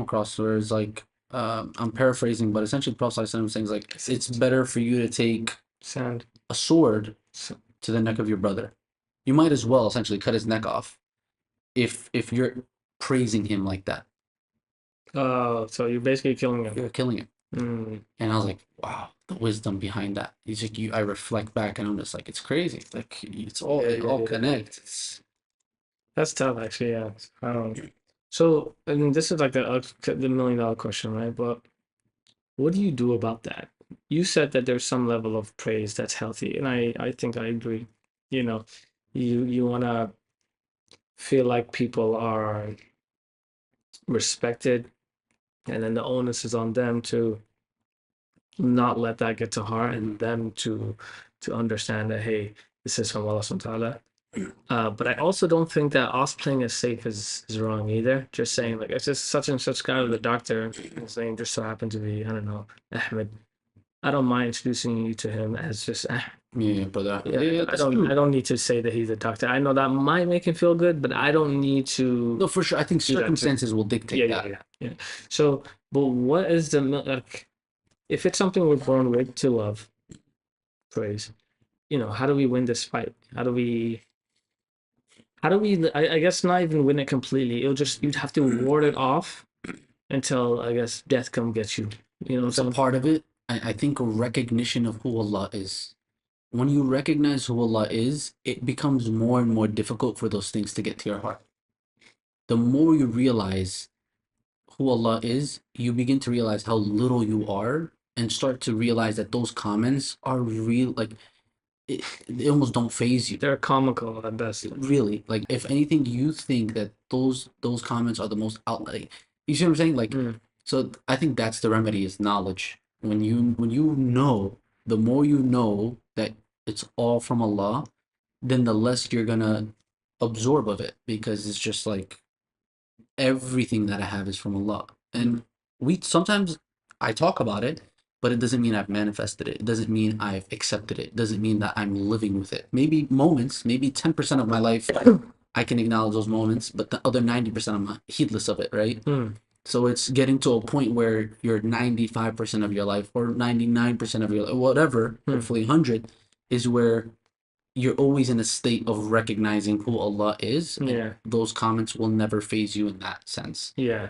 across where it's like I'm paraphrasing, but essentially Prophet ﷺ was saying like it's better for you to take Sand. a sword to the neck of your brother. You might as well essentially cut his neck off if you're praising him like that. Oh, so you're basically killing him. You're killing him. Mm. And I was like, wow, the wisdom behind that. It's like I reflect back and I'm just like, it's crazy. Like it's all it all connects. That's tough, actually. Yeah. So, I mean, this is like the $1 million question, right? But what do you do about that? You said that there's some level of praise that's healthy, and I think I agree. You know, you want to feel like people are respected, and then the onus is on them to not let that get to heart, and them to understand that, hey, this is from Allah subhanahu wa ta'ala. But I also don't think that us playing it safe is wrong either. Just saying like it's just such and such guy with a doctor. His name just so happened to be, I don't know, Ahmed. I don't mind introducing you to him as just Yeah, brother. yeah. Yeah, I that's don't true. I don't need to say that he's a doctor. I know that might make him feel good, but I don't need to No, for sure. I think do that to circumstances will yeah, dictate yeah, that. yeah, yeah. So, but what is the like if it's something we're born with to love, praise, how do we win this fight? How do we I guess not even win it completely. You'd have to ward it off until I guess death come get you. You know what It's a I'm saying? part of it. I think a recognition of who Allah is. When you recognize who Allah is, it becomes more and more difficult for those things to get to your heart. The more you realize who Allah is, you begin to realize how little you are and start to realize that those comments are real, like they almost don't phase you. They're comical at best. Really, like if anything, you think that those comments are the most out. Like, you see what I'm saying? Like, Mm, so I think that's the remedy is knowledge. When you know, the more you know that it's all from Allah, then the less you're gonna absorb of it because it's just like everything that I have is from Allah. And we sometimes I talk about it, but it doesn't mean I've manifested it. It doesn't mean I've accepted it. It doesn't mean that I'm living with it. Maybe moments, maybe 10% of my life I can acknowledge those moments, but the other 90% I'm heedless of it, right? mm, So it's getting to a point where you're 95% of your life or 99% of your life, whatever, mm. hopefully 100 is where you're always in a state of recognizing who Allah is, and Yeah, those comments will never phase you in that sense. yeah.